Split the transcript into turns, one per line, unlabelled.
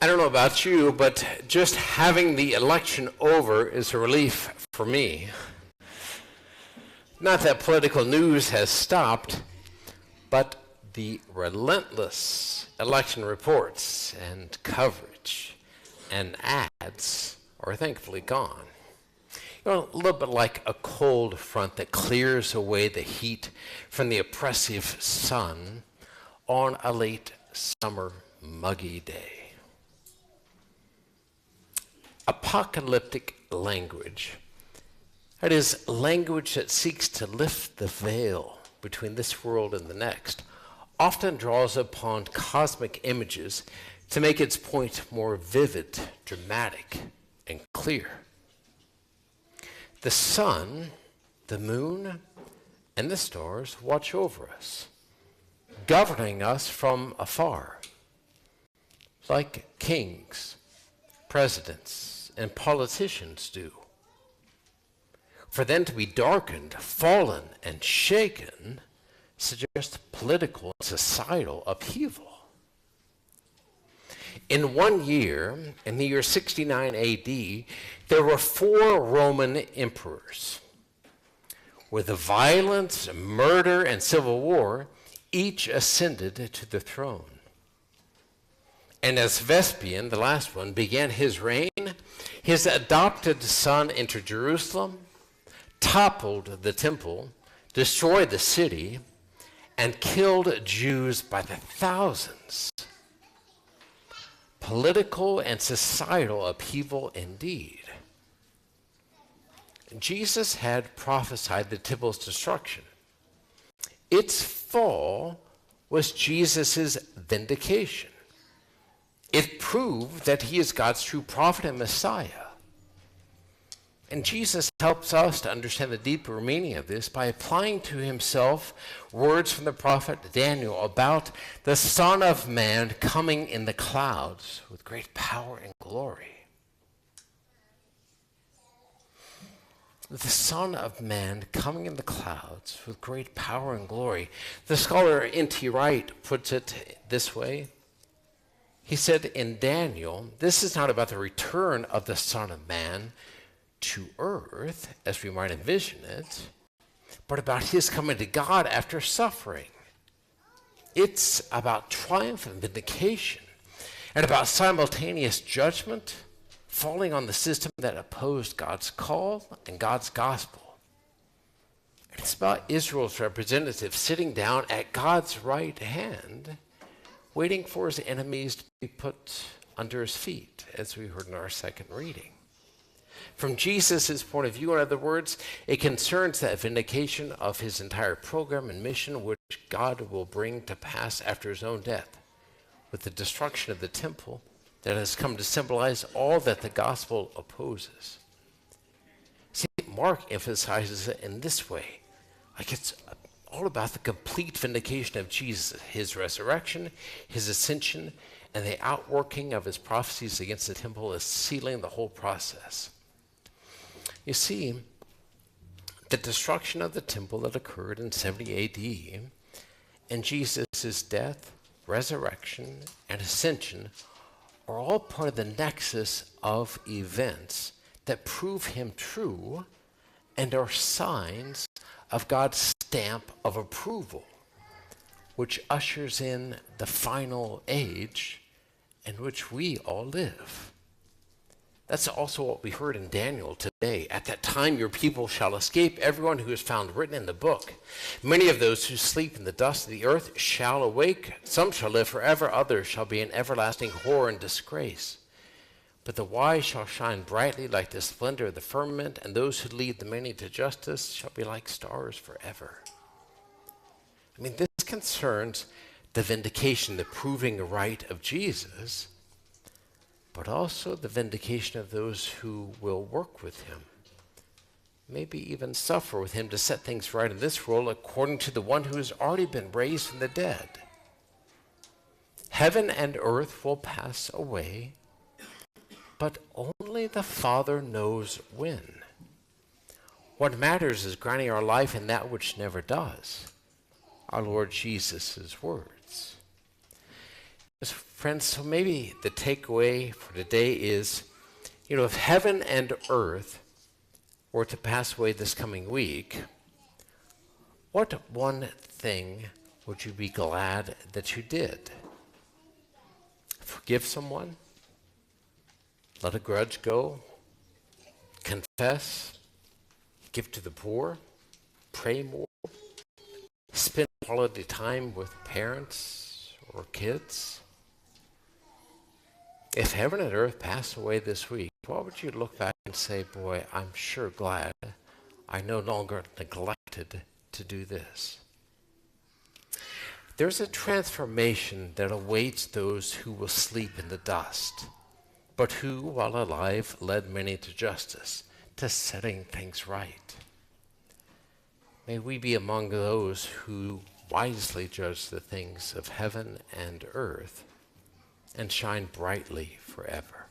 I don't know about you, but just having the election over is a relief for me. Not that political news has stopped, but the relentless election reports and coverage and ads are thankfully gone. You know, a little bit like a cold front that clears away the heat from the oppressive sun on a late summer muggy day. Apocalyptic language, that is, language that seeks to lift the veil between this world and the next, often draws upon cosmic images to make its point more vivid, dramatic, and clear. The sun, the moon, and the stars watch over us, governing us from afar, like kings, presidents, and politicians do. For them to be darkened, fallen, and shaken suggests political and societal upheaval. In 1 year, in the year 69 AD, there were 4 Roman emperors. With the violence, murder, and civil war, each ascended to the throne. And as Vespasian, the last one, began his reign, his adopted son entered Jerusalem, toppled the temple, destroyed the city, and killed Jews by the thousands. Political and societal upheaval indeed. Jesus had prophesied the temple's destruction. Its fall was Jesus' vindication. It proved that he is God's true prophet and Messiah. And Jesus helps us to understand the deeper meaning of this by applying to himself words from the prophet Daniel about the Son of Man coming in the clouds with great power and glory. The Son of Man coming in the clouds with great power and glory. The scholar N.T. Wright puts it this way. He said in Daniel, this is not about the return of the Son of Man to earth, as we might envision it, but about his coming to God after suffering. It's about triumph and vindication, and about simultaneous judgment falling on the system that opposed God's call and God's gospel. It's about Israel's representative sitting down at God's right hand, waiting for his enemies to be put under his feet, as we heard in our second reading. From Jesus' point of view, in other words, it concerns that vindication of his entire program and mission, which God will bring to pass after his own death, with the destruction of the temple that has come to symbolize all that the gospel opposes. See, Mark emphasizes it in this way, like it's all about the complete vindication of Jesus, his resurrection, his ascension, and the outworking of his prophecies against the temple is sealing the whole process. You see, the destruction of the temple that occurred in 70 A.D. and Jesus' death, resurrection, and ascension are all part of the nexus of events that prove him true and are signs of God's stamp of approval, which ushers in the final age in which we all live. That's also what we heard in Daniel today. At that time your people shall escape, everyone who is found written in the book. Many of those who sleep in the dust of the earth shall awake. Some shall live forever, others shall be in everlasting horror and disgrace. But the wise shall shine brightly like the splendor of the firmament, and those who lead the many to justice shall be like stars forever. I mean, this concerns the vindication, the proving right of Jesus, but also the vindication of those who will work with him, maybe even suffer with him to set things right in this world according to the one who has already been raised from the dead. Heaven and earth will pass away, but only the Father knows when. What matters is grounding our life in that which never does, our Lord Jesus' words. Friends, so maybe the takeaway for today is, if heaven and earth were to pass away this coming week, what one thing would you be glad that you did? Forgive someone? Let a grudge go? Confess? Give to the poor? Pray more? Spend quality time with parents or kids? If heaven and earth passed away this week, what would you look back and say, boy, I'm sure glad I no longer neglected to do this? There's a transformation that awaits those who will sleep in the dust, but who, while alive, led many to justice, to setting things right. May we be among those who wisely judge the things of heaven and earth and shine brightly forever.